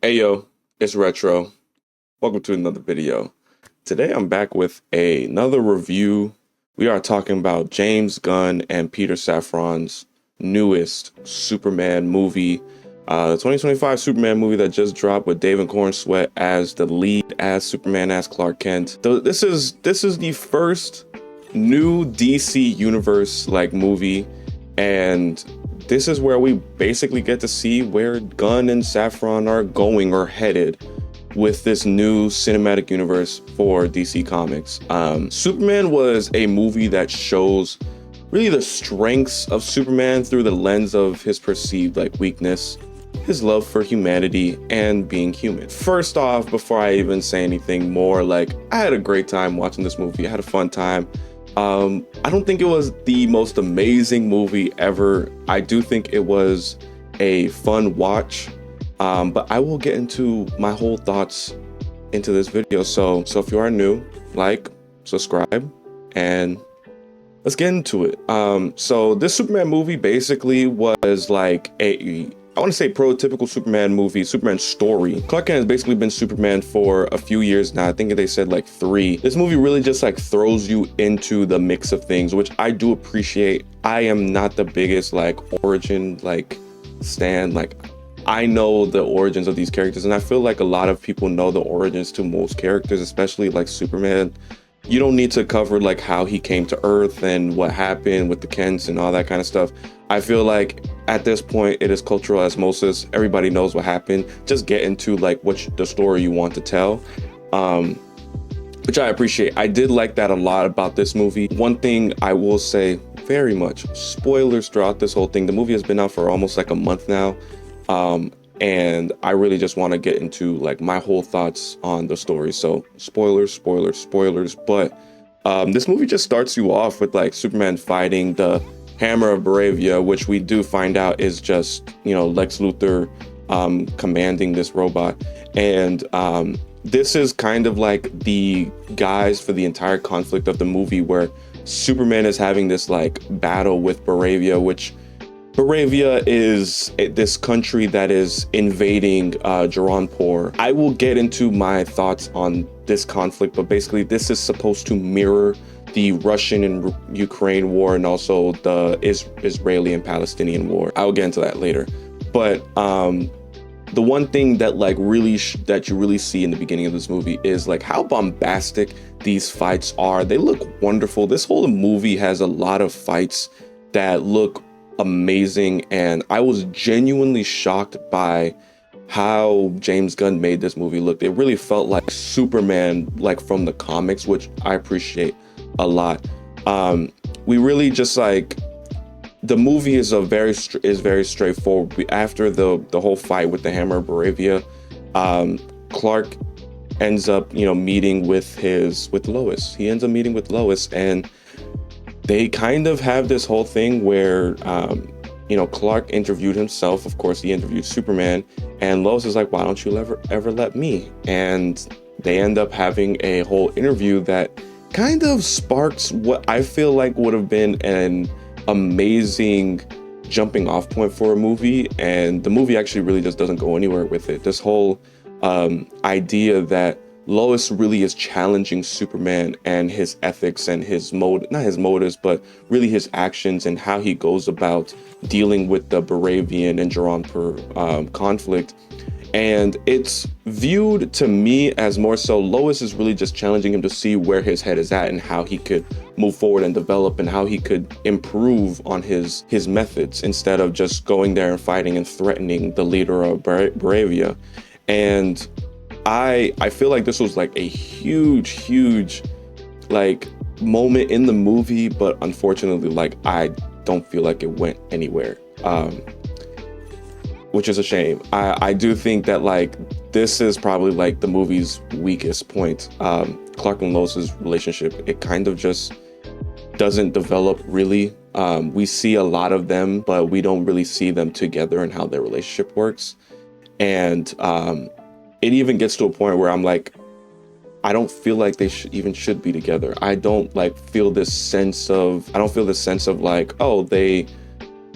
Hey yo, it's Retro. Welcome to another video. Today I'm back with another review. We are talking about James Gunn and Peter Safran's newest Superman movie, the 2025 Superman movie that just dropped with David Cornsweet as the lead as Superman as Clark Kent. This is the first new DC universe movie, and this is where we basically get to see where Gunn and Safran are going or headed with this new cinematic universe for DC Comics. Superman was a movie that shows really the strengths of Superman through the lens of his perceived weakness, his love for humanity, and being human. First off, before I even say anything more, I had a great time watching this movie. I had a fun time. I don't think it was the most amazing movie ever. I do think it was a fun watch, but I will get into my whole thoughts into this video. So if you are new, subscribe, and let's get into it. So this Superman movie basically was I want to say prototypical Superman movie, Superman story. Clark Kent has basically been Superman for a few years now. I think they said 3. This movie really just throws you into the mix of things, which I do appreciate. I am not the biggest origin stan. I know the origins of these characters, and I feel like a lot of people know the origins to most characters, especially Superman. You don't need to cover how he came to Earth and what happened with the Kents and all that kind of stuff. I feel like at this point it is cultural osmosis. Everybody knows what happened. Just get into the story you want to tell, which I appreciate. I did like that a lot about this movie. One thing I will say, very much spoilers throughout this whole thing. The movie has been out for almost a month now, and I really just want to get into my whole thoughts on the story. So spoilers. But this movie just starts you off with Superman fighting the Hammer of Baravia, which we do find out is just Lex Luthor commanding this robot. And this is kind of the guise for the entire conflict of the movie, where Superman is having this battle with Baravia, which Baravia is this country that is invading Jaranpur. I will get into my thoughts on this conflict, but basically this is supposed to mirror the Russian and Ukraine war, and also the Israeli and Palestinian war. I'll get into that later. But the one thing that that you really see in the beginning of this movie is how bombastic these fights are. They look wonderful. This whole movie has a lot of fights that look amazing, and I was genuinely shocked by how James Gunn made this movie look. It really felt like Superman from the comics, which I appreciate a lot. We really just the movie is very straightforward. After the whole fight with the Hammer of Baravia, Clark ends up meeting with Lois. He ends up meeting with Lois, and they kind of have this whole thing where Clark interviewed himself. Of course, he interviewed Superman, and Lois is like, why don't you ever let me? And they end up having a whole interview that kind of sparks what I feel would have been an amazing jumping off point for a movie. And the movie actually really just doesn't go anywhere with it. This whole idea that Lois really is challenging Superman and his ethics and not his motives, but really his actions and how he goes about dealing with the Baravian and Jaranpur conflict. And it's viewed to me as more so Lois is really just challenging him to see where his head is at and how he could move forward and develop and how he could improve on his methods, instead of just going there and fighting and threatening the leader of Baravia. And I feel like this was a huge moment in the movie, but unfortunately I don't feel like it went anywhere, which is a shame. I do think that this is probably the movie's weakest point. Clark and Lois's relationship, it kind of just doesn't develop really. We see a lot of them, but we don't really see them together and how their relationship works. And it even gets to a point where I'm I don't feel like they should be together. I don't feel this sense of oh,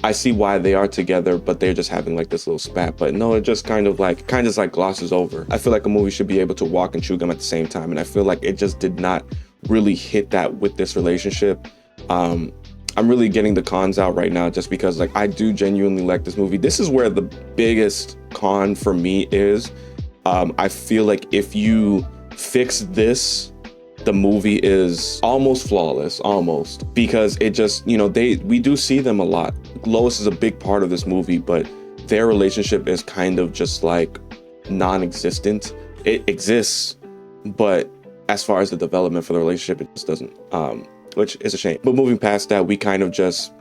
I see why they are together, but they're just having like this little spat. But no, it just kind of like glosses over. I feel like a movie should be able to walk and chew gum at the same time, and I feel like it just did not really hit that with this relationship. I'm really getting the cons out right now just because like I do genuinely like this movie. This is where the biggest con for me is. I feel like if you fix this, the movie is almost flawless, almost, because it just, you know, we do see them a lot. Lois is a big part of this movie, but their relationship is kind of just like non-existent. It exists, but as far as the development for the relationship, it just doesn't, which is a shame. But moving past that, we kind of just,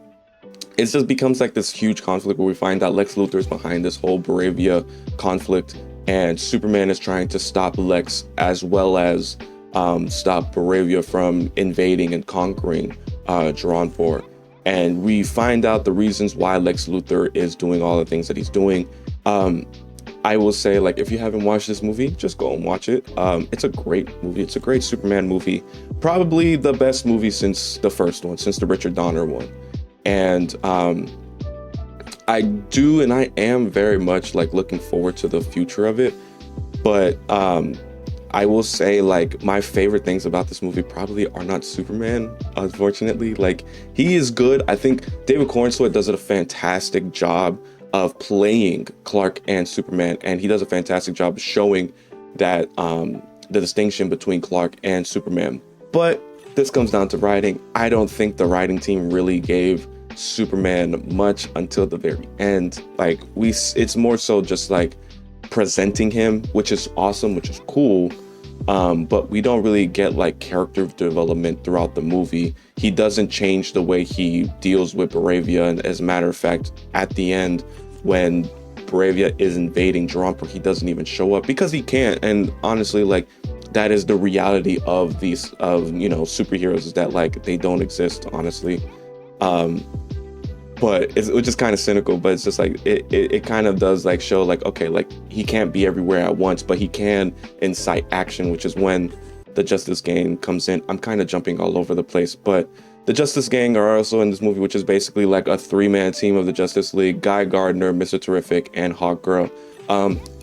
it just becomes like this huge conflict where we find out Lex Luthor is behind this whole Bravia conflict, and Superman is trying to stop Lex as well as stop Bravia from invading and conquering Drawnfor. And we find out the reasons why Lex Luthor is doing all the things that he's doing. I will say, like, if you haven't watched this movie, just go and watch it. It's a great movie. It's a great Superman movie. Probably the best movie since the first one, since the Richard Donner one. And I am very much like looking forward to the future of it. But I will say, like, my favorite things about this movie probably are not Superman, unfortunately. Like, he is good. I think David Cornswet does a fantastic job of playing Clark and Superman, and he does a fantastic job of showing that the distinction between Clark and Superman. But this comes down to writing. I don't think the writing team really gave Superman much until the very end. Like, it's more so just like presenting him, which is awesome, which is cool, but we don't really get like character development throughout the movie. He doesn't change the way he deals with Bravia, and as a matter of fact, at the end, when Bravia is invading Drawnfor, he doesn't even show up because he can't. And honestly, like, that is the reality of these you know, superheroes, is that like they don't exist, honestly. But which is kind of cynical, but it's just like it kind of does like show like, okay, like he can't be everywhere at once, but he can incite action, which is when the Justice Gang comes in. I'm kind of jumping all over the place, but the Justice Gang are also in this movie, which is basically like a 3-man team of the Justice League: Guy Gardner, Mr. Terrific, and Hawkgirl.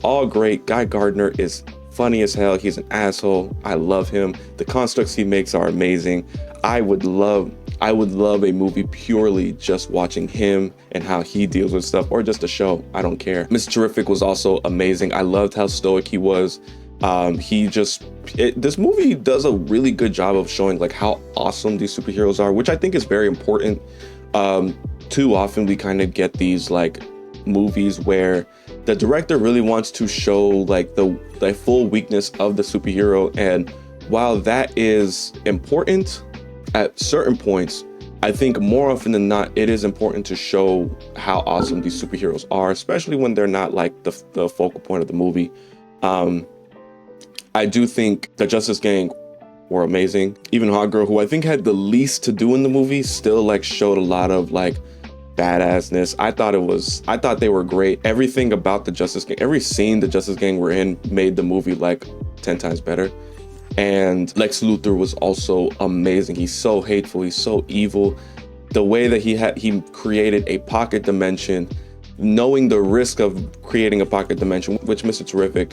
All great. Guy Gardner is funny as hell. He's an asshole. I love him. The constructs he makes are amazing. I would love a movie purely just watching him and how he deals with stuff, or just a show. I don't care. Mr. Terrific was also amazing. I loved how stoic he was. This movie does a really good job of showing like how awesome these superheroes are, which I think is very important. Too often we kind of get these like movies where the director really wants to show like the full weakness of the superhero, and while that is important at certain points, I think more often than not, it is important to show how awesome these superheroes are, especially when they're not like the focal point of the movie. I do think the Justice Gang were amazing. Even Hawkgirl, who I think had the least to do in the movie, still like showed a lot of like badassness. I thought they were great. Everything about the Justice Gang, every scene the Justice Gang were in made the movie like 10 times better. And Lex Luthor was also amazing. He's so hateful. He's so evil. The way that he created a pocket dimension, knowing the risk of creating a pocket dimension, which Mr. Terrific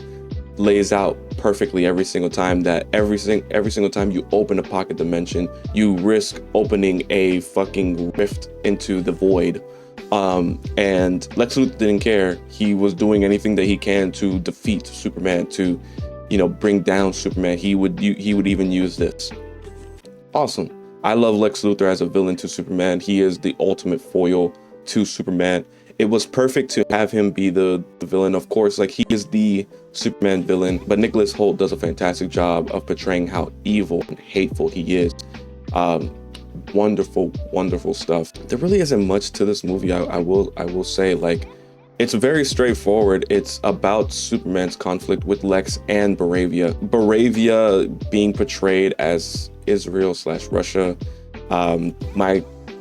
lays out perfectly every single time, that every single time you open a pocket dimension, you risk opening a fucking rift into the void. And Lex Luthor didn't care. He was doing anything that he can to defeat Superman, to, you know, bring down Superman. He would even use this. Awesome. I love Lex Luthor as a villain to Superman. He is the ultimate foil to Superman. It was perfect to have him be the villain. Of course, like, he is the Superman villain, but Nicholas Hoult does a fantastic job of portraying how evil and hateful he is. Wonderful stuff. There really isn't much to this movie. I will say, like, it's very straightforward. It's about Superman's conflict with Lex and Bravia. Bravia being portrayed as Israel/Russia.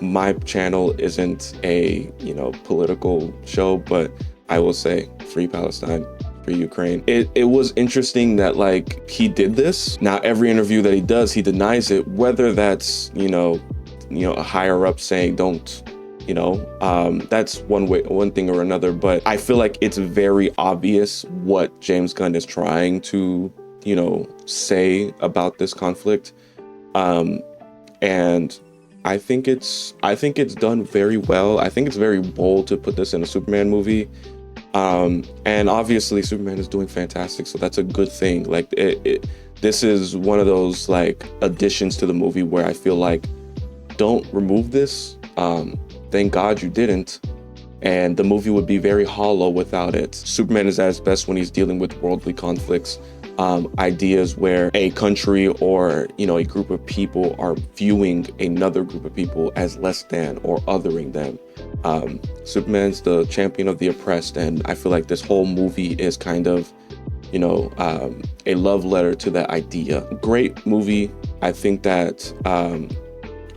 My channel isn't a, you know, political show, but I will say free Palestine, free Ukraine. It was interesting that like he did this. Now every interview that he does, he denies it, whether that's, you know, a higher up saying don't That's one thing or another. But I feel like it's very obvious what James Gunn is trying to, say about this conflict. And I think it's done very well. I think it's very bold to put this in a Superman movie. And obviously Superman is doing fantastic, so that's a good thing. Like this is one of those like additions to the movie where I feel like, don't remove this. Thank God you didn't. And the movie would be very hollow without it. Superman is at his best when he's dealing with worldly conflicts, ideas where a country or, a group of people are viewing another group of people as less than or othering them. Superman's the champion of the oppressed, and I feel like this whole movie is kind of, a love letter to that idea. Great movie. I think that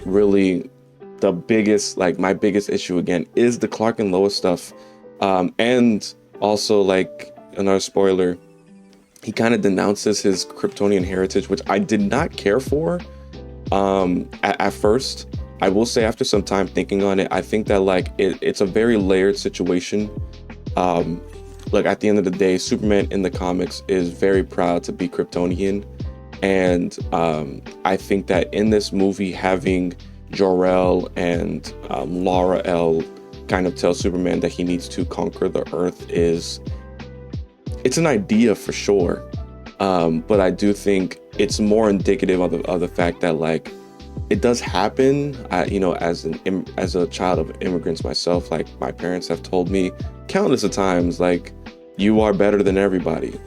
really the biggest, my biggest issue again is the Clark and Lois stuff. And also, like, another spoiler, he kind of denounces his Kryptonian heritage, which I did not care for at first. I will say after some time thinking on it, I think that it's a very layered situation. At the end of the day, Superman in the comics is very proud to be Kryptonian. And I think that in this movie, having Jor-El and Lara El kind of tell Superman that he needs to conquer the Earth it's an idea for sure. But I do think it's more indicative of the fact that it does happen. As a child of immigrants myself, my parents have told me countless of times, you are better than everybody.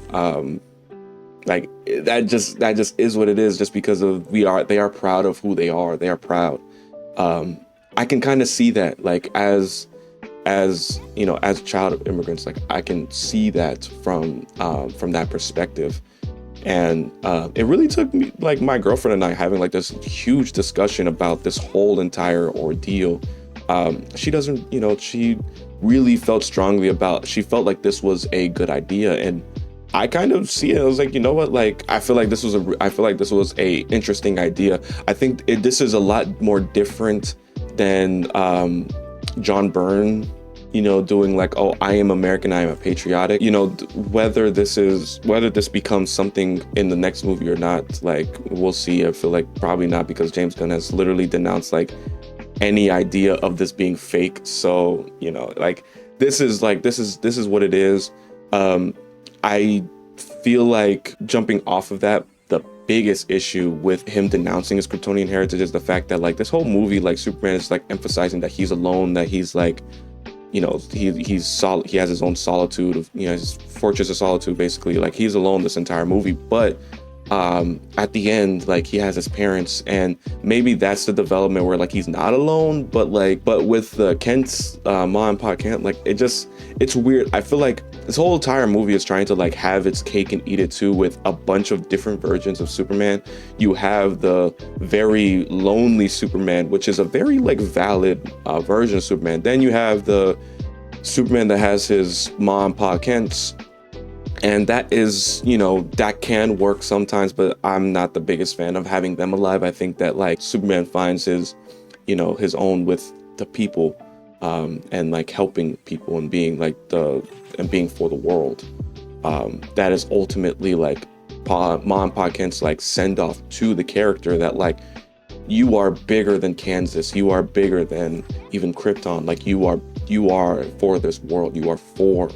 That just is what it is, just because they are proud of who they are. They are proud. I can kind of see that, as a child of immigrants, I can see that from that perspective. And it really took me, my girlfriend and I having this huge discussion about this whole entire ordeal. She doesn't, she really felt strongly she felt like this was a good idea. And I kind of see it. I was like, you know what? I feel like this was a interesting idea. I think this is a lot more different than John Byrne, doing oh, I am American, I am a patriotic. Whether this becomes something in the next movie or not, we'll see. I feel like probably not, because James Gunn has literally denounced any idea of this being fake. So, this is what it is. I feel like, jumping off of that, the biggest issue with him denouncing his Kryptonian heritage is the fact that this whole movie, Superman is emphasizing that he's alone, that he's he's solid, he has his own solitude of, his fortress of solitude, basically. He's alone this entire movie. But at the end, he has his parents, and maybe that's the development where he's not alone, but with Kent's mom and pop Kent, it's weird. I feel like this whole entire movie is trying to have its cake and eat it too, with a bunch of different versions of Superman. You have the very lonely Superman, which is a very valid version of Superman. Then you have the Superman that has his mom and pop Kent's. And that is, that can work sometimes, but I'm not the biggest fan of having them alive. I think that Superman finds his own with the people, and helping people and being being for the world. That is ultimately Mom and Pa Kent's send off to the character that you are bigger than Kansas. You are bigger than even Krypton. You are for this world. You are for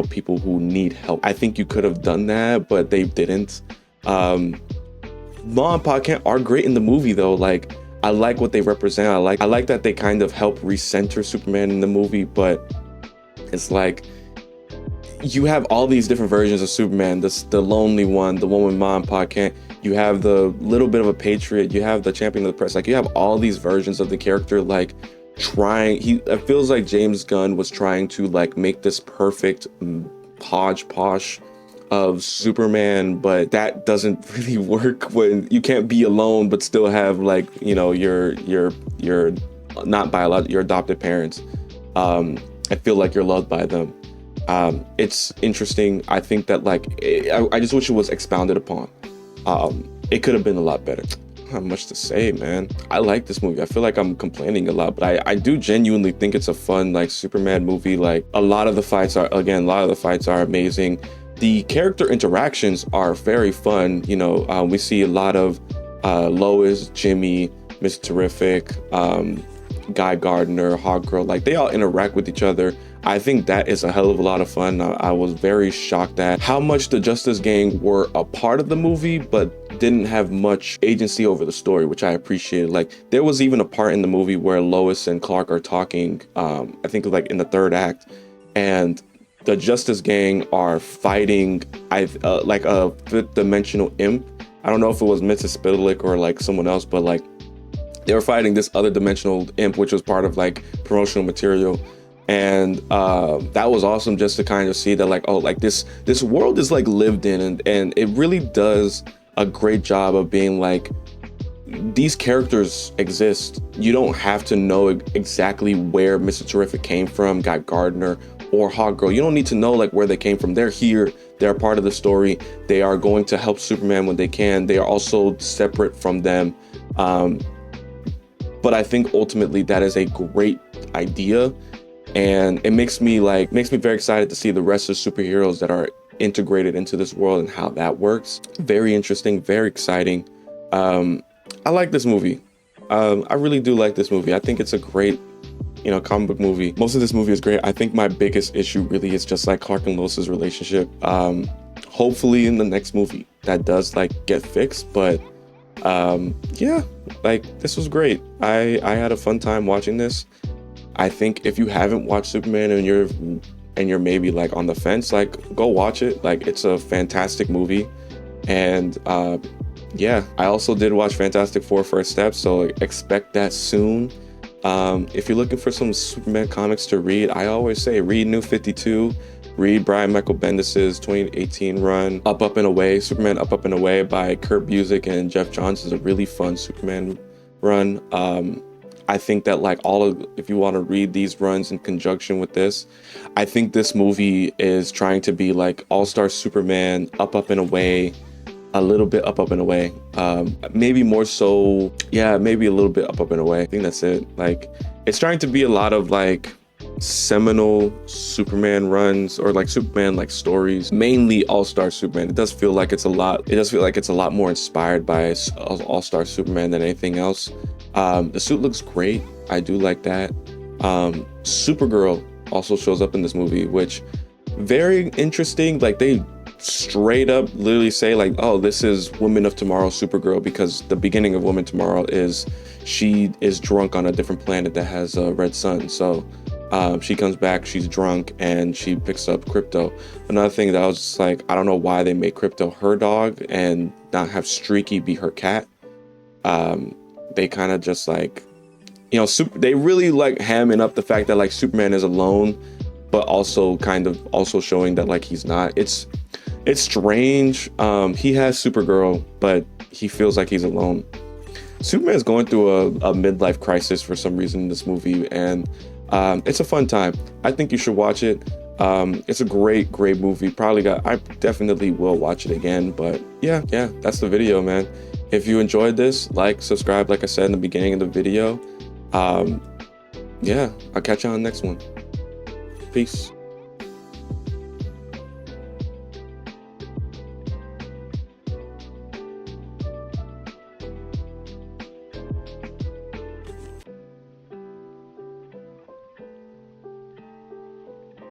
people who need help. I think you could have done that, but they didn't. Mom and Pa Kent are great in the movie though. I like what they represent. I like that they kind of help recenter Superman in the movie, but it's you have all these different versions of Superman. The lonely one, the one with Mom and Pa Kent. You have the little bit of a patriot. You have the champion of the press. You have all these versions of the character, it feels like James Gunn was trying to make this perfect hodgepodge of Superman, but that doesn't really work when you can't be alone but still have your not biological, your adopted parents. I feel like you're loved by them. It's interesting. I think that I just wish it was expounded upon. It could have been a lot better. Not much to say, man. I like this movie. I feel like I'm complaining a lot, but I do genuinely think it's a fun, like, Superman movie. Like, a lot of the fights are amazing. The character interactions are very fun. You know, we see a lot of Lois, Jimmy, Mr. Terrific, Guy Gardner, Hawkgirl, like they all interact with each other. I think that is a hell of a lot of fun. I was very shocked at how much the Justice Gang were a part of the movie, but didn't have much agency over the story, which I appreciated. Like, there was even a part in the movie where Lois and Clark are talking, I think like in the third act, and the Justice Gang are fighting like a fifth dimensional imp. I don't know if it was Mrs. Spitalik or like someone else, but like they were fighting this other dimensional imp, which was part of like promotional material. And that was awesome, just to kind of see that, like, oh, like this world is like lived in, and it really does a great job of being like, these characters exist. You don't have to know exactly where Mr. Terrific came from, Guy Gardner, or Hawkgirl. You don't need to know like where they came from. They're here. They're a part of the story. They are going to help Superman when they can. They are also separate from them. But I think ultimately that is a great idea. And it makes me very excited to see the rest of the superheroes that are integrated into this world and how that works. Very interesting, very exciting. I like this movie. I really do like this movie. I think it's a great, comic book movie. Most of this movie is great. I think my biggest issue really is just like Clark and Lois's relationship. Hopefully in the next movie that does like get fixed, but yeah, like this was great. I had a fun time watching this. I think if you haven't watched Superman and you're maybe like on the fence, like go watch it. Like it's a fantastic movie. And yeah, I also did watch Fantastic Four First Steps, so expect that soon. If you're looking for some Superman comics to read, I always say read New 52, read Brian Michael Bendis's 2018 run, Up, Up and Away, Superman Up, Up and Away by Kurt Busiek and Jeff Johns is a really fun Superman run. I think that like if you want to read these runs in conjunction with this, I think this movie is trying to be like All-Star Superman, Up, Up and Away, a little bit Up, Up and Away. Maybe more so, yeah, maybe a little bit Up, Up and Away. I think that's it. Like, it's trying to be a lot of like seminal Superman runs or like Superman like stories, mainly All-Star Superman. It does feel like it's a lot more inspired by All-Star Superman than anything else. The suit looks great. I do like that. Supergirl also shows up in this movie, which very interesting. Like they straight up literally say like, oh, this is Woman of Tomorrow Supergirl, because the beginning of Woman Tomorrow is she is drunk on a different planet that has a red sun. So she comes back, she's drunk, and she picks up Crypto. Another thing that I was just like, I don't know why they made Crypto her dog and not have Streaky be her cat. They kind of just like, they really like hamming up the fact that like Superman is alone, but also kind of also showing that like he's not. It's strange. He has Supergirl, but he feels like he's alone. Superman's going through a midlife crisis for some reason in this movie, and it's a fun time. I think you should watch it. It's a great movie. I definitely will watch it again, but yeah, that's the video, man. If you enjoyed this, like, subscribe, like I said in the beginning of the video. Yeah, I'll catch you on the next one. Peace.